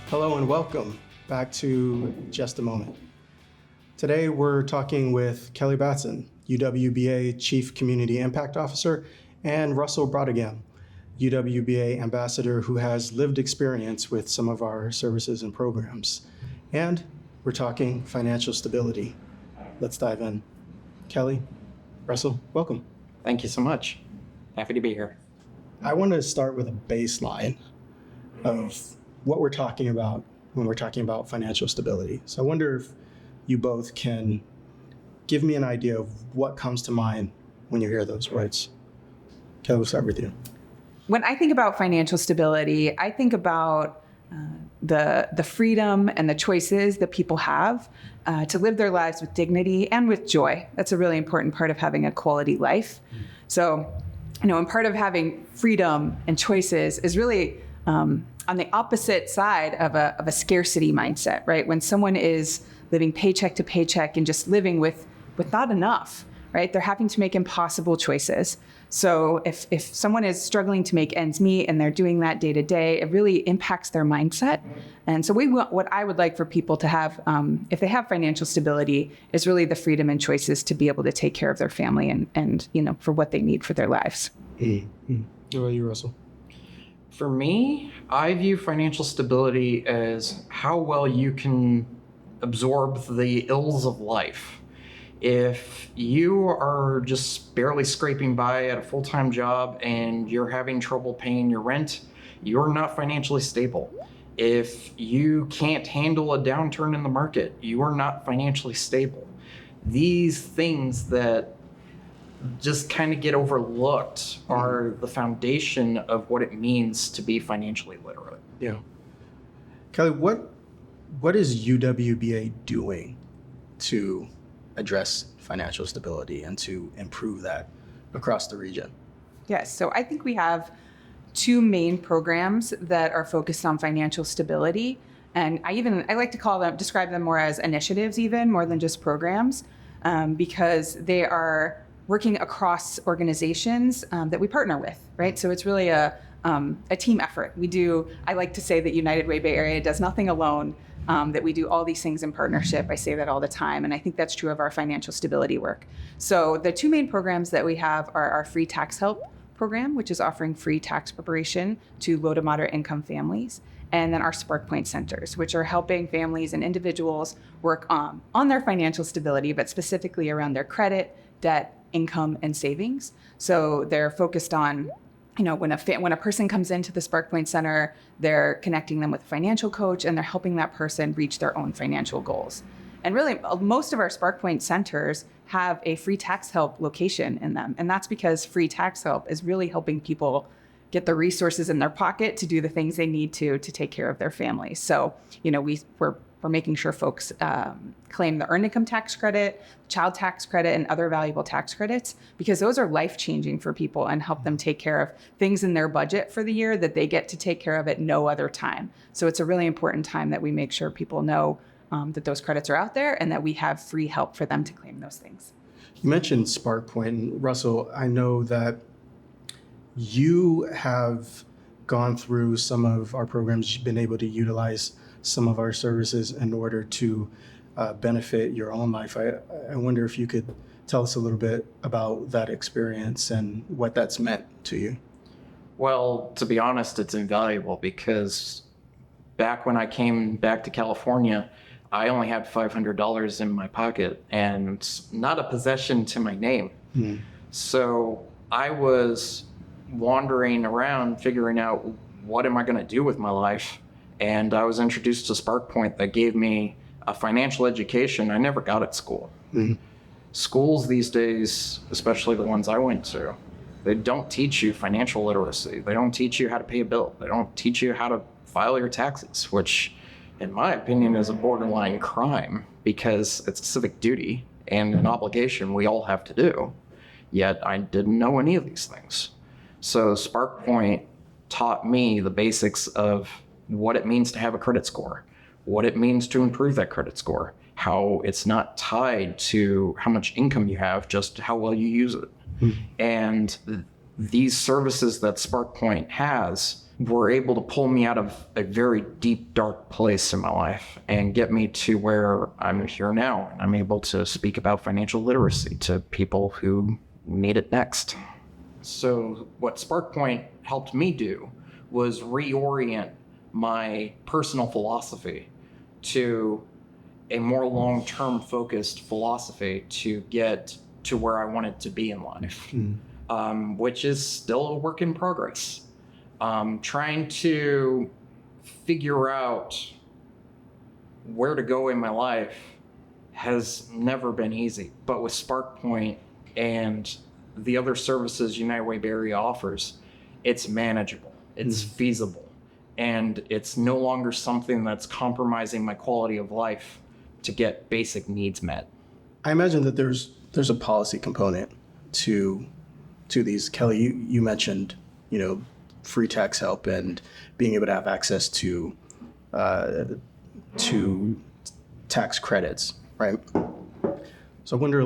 Hello and welcome back to Just a Moment. Today we're talking with Kelly Batson, UWBA Chief Community Impact Officer, and Russel Brautigam, UWBA Ambassador, who has lived experience with some of our services and programs. And we're talking financial stability. Let's dive in. Kelly, Russel, welcome. Thank you so much. Happy to be here. I want to start with a baseline of what we're talking about when we're talking about financial stability. So I wonder if you both can give me an idea of what comes to mind when you hear those words. Kelly, we'll start with you. When I think about financial stability, I think about the freedom and the choices that people have to live their lives with dignity and with joy. That's a really important part of having a quality life. So, and part of having freedom and choices is really on the opposite side of a scarcity mindset, right? When someone is living paycheck to paycheck and just living with not enough, right? They're having to make impossible choices. So if someone is struggling to make ends meet and they're doing that day to day, it really impacts their mindset. And so what I would like for people to have, if they have financial stability, is really the freedom and choices to be able to take care of their family and for what they need for their lives. Mm-hmm. What about you, Russell? For me, I view financial stability as how well you can absorb the ills of life. If you are just barely scraping by at a full-time job and you're having trouble paying your rent, you're not financially stable. If you can't handle a downturn in the market, you are not financially stable. These things that just kind of get overlooked are the foundation of what it means to be financially literate. Yeah. Kelly, what is UWBA doing to address financial stability and to improve that across the region? Yes, so I think we have two main programs that are focused on financial stability. And I like to describe them more as initiatives even, more than just programs, because they are working across organizations that we partner with, right? So it's really a team effort. I like to say that United Way Bay Area does nothing alone, that we do all these things in partnership. I say that all the time, and I think that's true of our financial stability work. So the two main programs that we have are our free tax help program, which is offering free tax preparation to low to moderate income families, and then our SparkPoint centers, which are helping families and individuals work on their financial stability, but specifically around their credit, debt, income, and savings. So they're focused on, when a person comes into the SparkPoint Center, they're connecting them with a financial coach and they're helping that person reach their own financial goals. And really, most of our SparkPoint centers have a free tax help location in them. And that's because free tax help is really helping people get the resources in their pocket to do the things they need to take care of their families. So, we're making sure folks claim the earned income tax credit, child tax credit, and other valuable tax credits, because those are life-changing for people and help them take care of things in their budget for the year that they get to take care of at no other time. So it's a really important time that we make sure people know that those credits are out there and that we have free help for them to claim those things. You mentioned SparkPoint, and Russell, I know that you have gone through some of our programs, you've been able to utilize some of our services in order to benefit your own life. I wonder if you could tell us a little bit about that experience and what that's meant to you. Well, to be honest, it's invaluable because back when I came back to California, I only had $500 in my pocket and not a possession to my name. So I was wandering around figuring out, what am I going to do with my life? And I was introduced to SparkPoint that gave me a financial education I never got at school. Schools these days, especially the ones I went to, they don't teach you financial literacy. They don't teach you how to pay a bill. They don't teach you how to file your taxes, which in my opinion is a borderline crime because it's a civic duty and an obligation we all have to do. Yet I didn't know any of these things. So SparkPoint taught me the basics of what it means to have a credit score, what it means to improve that credit score, how it's not tied to how much income you have, just how well you use it. And these services that SparkPoint has were able to pull me out of a very deep, dark place in my life and get me to where I'm here now. I'm able to speak about financial literacy to people who need it next. So what SparkPoint helped me do was reorient my personal philosophy to a more long-term focused philosophy to get to where I wanted to be in life, which is still a work in progress. Trying to figure out where to go in my life has never been easy. But with SparkPoint and the other services United Way Bay Area offers, it's manageable, it's feasible, and it's no longer something that's compromising my quality of life to get basic needs met. I imagine that there's a policy component to these. Kelly, you mentioned, free tax help and being able to have access to tax credits, right? So I wonder,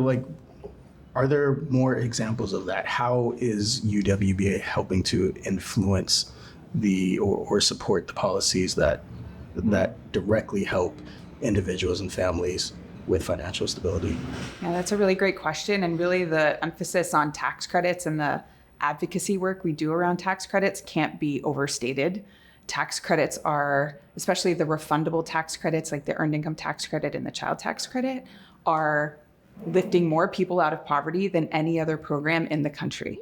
are there more examples of that? How is UWBA helping to influence or support the policies that directly help individuals and families with financial stability? Yeah, that's a really great question. And really the emphasis on tax credits and the advocacy work we do around tax credits can't be overstated. Tax credits are, especially the refundable tax credits like the earned income tax credit and the child tax credit, are lifting more people out of poverty than any other program in the country.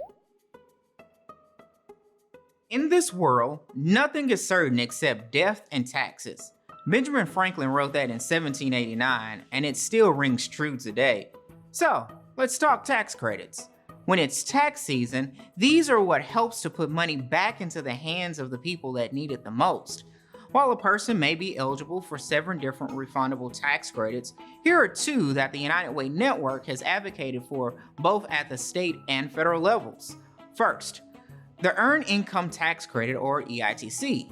In this world, nothing is certain except death and taxes. Benjamin Franklin wrote that in 1789, and it still rings true today. So, let's talk tax credits. When it's tax season, these are what helps to put money back into the hands of the people that need it the most. While a person may be eligible for 7 different refundable tax credits, here are 2 that the United Way Network has advocated for both at the state and federal levels. First, the Earned Income Tax Credit, or EITC.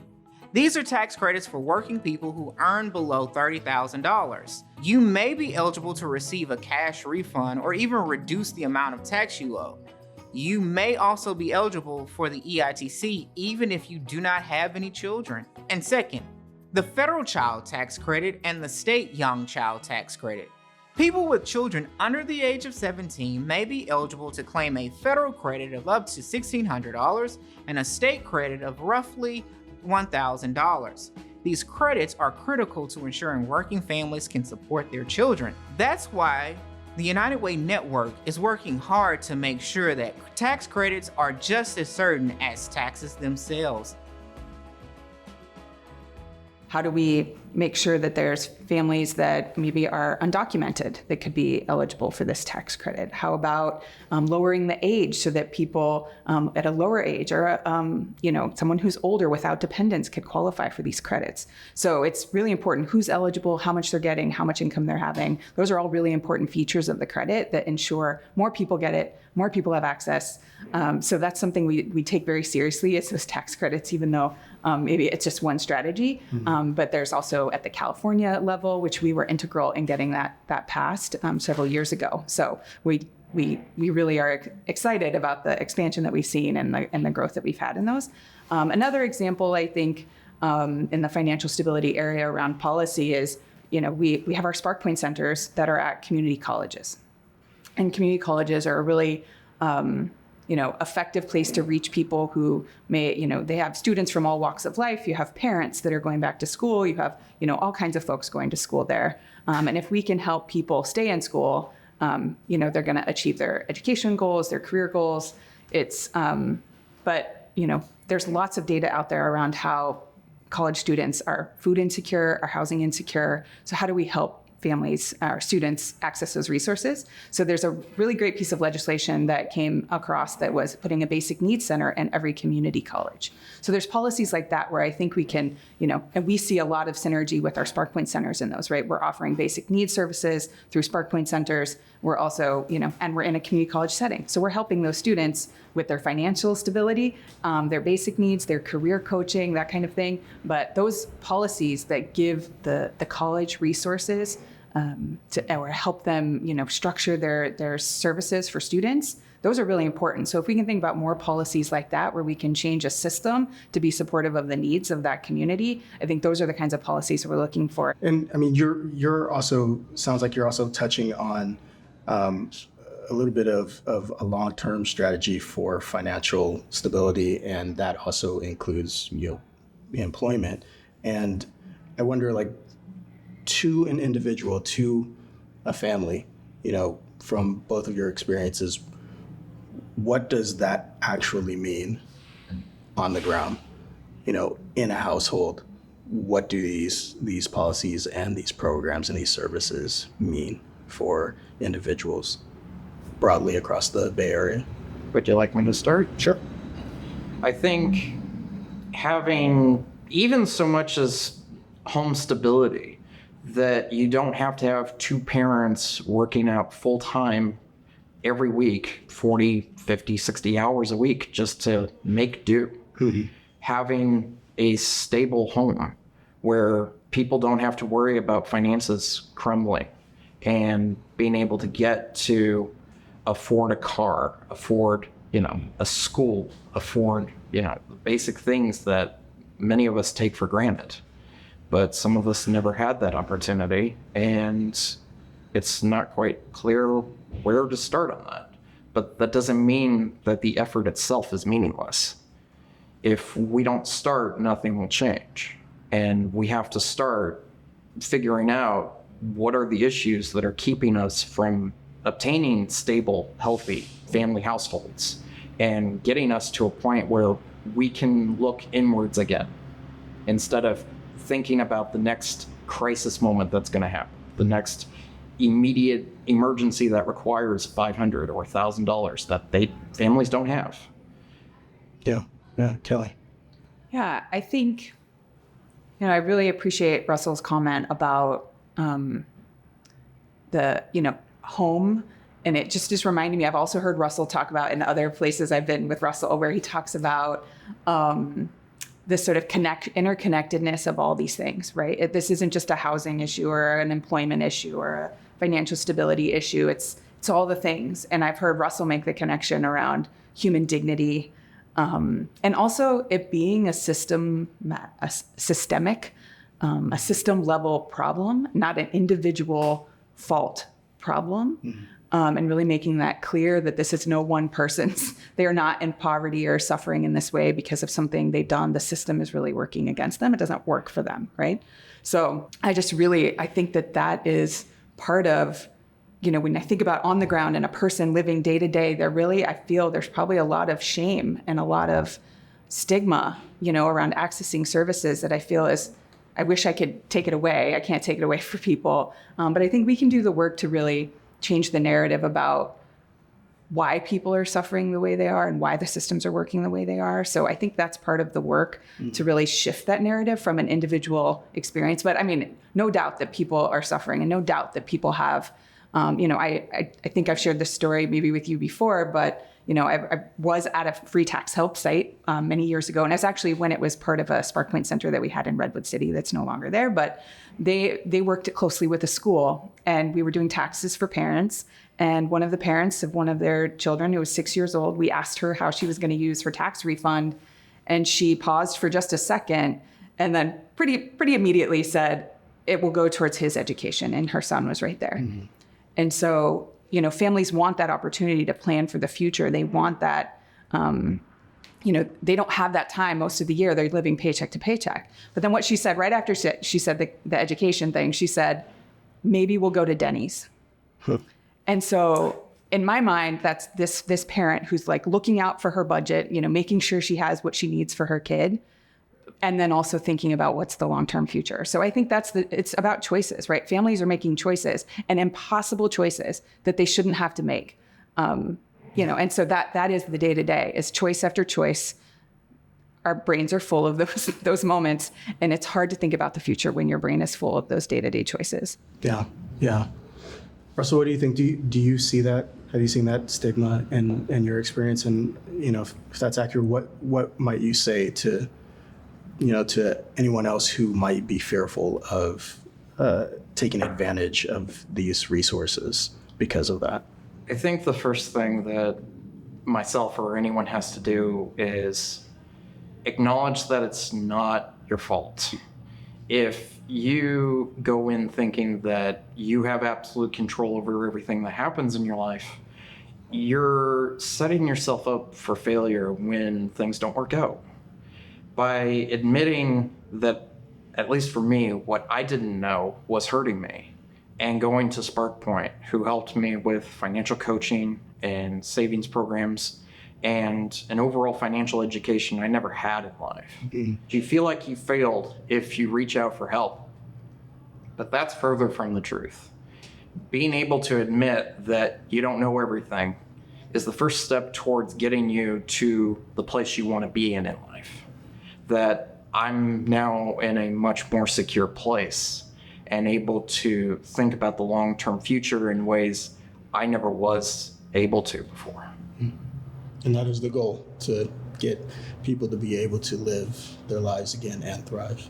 These are tax credits for working people who earn below $30,000. You may be eligible to receive a cash refund or even reduce the amount of tax you owe. You may also be eligible for the EITC even if you do not have any children. And second, the Federal Child Tax Credit and the State Young Child Tax Credit. People with children under the age of 17 may be eligible to claim a federal credit of up to $1,600 and a state credit of roughly $1,000. These credits are critical to ensuring working families can support their children. That's why the United Way Network is working hard to make sure that tax credits are just as certain as taxes themselves. How do we make sure that there's families that maybe are undocumented that could be eligible for this tax credit? How about lowering the age so that people at a lower age or someone who's older without dependents could qualify for these credits? So it's really important who's eligible, how much they're getting, how much income they're having. Those are all really important features of the credit that ensure more people get it, more people have access. So that's something we take very seriously, is those tax credits, even though maybe it's just one strategy. But there's also at the California level, which we were integral in getting that passed several years ago. So we really are excited about the expansion that we've seen and the growth that we've had in those. Another example, I think, in the financial stability area around policy is, we have our SparkPoint centers that are at community colleges. And community colleges are a really effective place to reach people who may, they have students from all walks of life. You have parents that are going back to school. You have, all kinds of folks going to school there. And if we can help people stay in school, they're going to achieve their education goals, their career goals. But there's lots of data out there around how college students are food insecure, are housing insecure. So how do we help families or students access those resources? So there's a really great piece of legislation that came across that was putting a basic needs center in every community college. So there's policies like that where I think we can, and we see a lot of synergy with our SparkPoint centers in those, right? We're offering basic needs services through SparkPoint centers. We're also, and we're in a community college setting. So we're helping those students with their financial stability, their basic needs, their career coaching, that kind of thing. But those policies that give the college resources or help them, structure their services for students, those are really important. So if we can think about more policies like that, where we can change a system to be supportive of the needs of that community, I think those are the kinds of policies that we're looking for. And I mean, you're also, sounds like you're also touching on a little bit of a long-term strategy for financial stability, and that also includes, employment. And I wonder, like, to an individual, to a family, from both of your experiences, what does that actually mean on the ground? In a household, what do these policies and these programs and these services mean for individuals broadly across the Bay Area? Would you like me to start? Sure. I think having even so much as home stability, that you don't have to have two parents working out full time every week, 40, 50, 60 hours a week just to make do. Mm-hmm. Having a stable home where people don't have to worry about finances crumbling, and being able to get to afford a car, afford, a school, afford, basic things that many of us take for granted. But some of us never had that opportunity, and it's not quite clear where to start on that. But that doesn't mean that the effort itself is meaningless. If we don't start, nothing will change. And we have to start figuring out what are the issues that are keeping us from obtaining stable, healthy family households, and getting us to a point where we can look inwards again, instead of thinking about the next crisis moment that's going to happen, the next immediate emergency that requires $500 or $1,000 that families don't have. Yeah. Kelly. Yeah, I think, I really appreciate Russell's comment about the, home. And it just reminded me, I've also heard Russell talk about in other places I've been with Russell, where he talks about this sort of interconnectedness of all these things, right? This isn't just a housing issue or an employment issue or a financial stability issue. It's all the things. And I've heard Russell make the connection around human dignity, and also it being a systemic, a system level problem, not an individual fault problem. Mm-hmm. And really making that clear that this is no one person's, they are not in poverty or suffering in this way because of something they've done. The system is really working against them. It doesn't work for them, right? So I think that is part of, when I think about on the ground and a person living day to day, I feel there's probably a lot of shame and a lot of stigma, around accessing services that I feel I wish I could take it away. I can't take it away for people. But I think we can do the work to really change the narrative about why people are suffering the way they are and why the systems are working the way they are. So I think that's part of the work to really shift that narrative from an individual experience. But I mean, no doubt that people are suffering, and no doubt that people have, I think I've shared this story maybe with you before, but I was at a free tax help site many years ago, and it's actually when it was part of a SparkPoint center that we had in Redwood City that's no longer there. But they worked closely with a school, and we were doing taxes for parents. And one of the parents of one of their children, who was 6 years old, we asked her how she was going to use her tax refund, and she paused for just a second, and then pretty immediately said it will go towards his education, and her son was right there. Mm-hmm. And so, families want that opportunity to plan for the future. They want that, they don't have that time most of the year. They're living paycheck to paycheck. But then what she said right after she said the education thing, she said, maybe we'll go to Denny's. Huh. And so in my mind, that's this parent who's like looking out for her budget, making sure she has what she needs for her kid, and then also thinking about what's the long-term future. So I think it's about choices, right? Families are making choices, and impossible choices that they shouldn't have to make. And so that is the day-to-day, is choice after choice. Our brains are full of those moments, and it's hard to think about the future when your brain is full of those day-to-day choices. Yeah. Russell, what do you think? Do you see that? Have you seen that stigma in your experience? And, if that's accurate, what might you say to anyone else who might be fearful of taking advantage of these resources because of that? I think the first thing that myself or anyone has to do is acknowledge that it's not your fault. If you go in thinking that you have absolute control over everything that happens in your life, you're setting yourself up for failure when things don't work out. By admitting that, at least for me, what I didn't know was hurting me, and going to SparkPoint, who helped me with financial coaching and savings programs and an overall financial education I never had in life. Do you feel like you failed if you reach out for help? But that's further from the truth. Being able to admit that you don't know everything is the first step towards getting you to the place you want to be in life. That I'm now in a much more secure place and able to think about the long-term future in ways I never was able to before. And that is the goal, to get people to be able to live their lives again and thrive.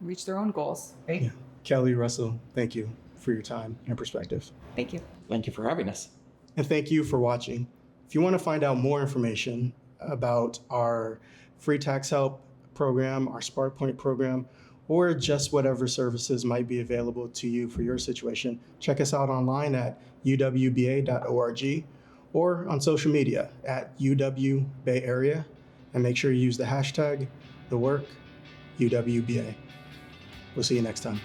Reach their own goals, right? Yeah. Kelly, Russell, thank you for your time and perspective. Thank you. Thank you for having us. And thank you for watching. If you want to find out more information about our free tax help program, our SparkPoint program, or just whatever services might be available to you for your situation, check us out online at uwba.org or on social media at UW Bay Area, and make sure you use the hashtag, the work, UWBA. We'll see you next time.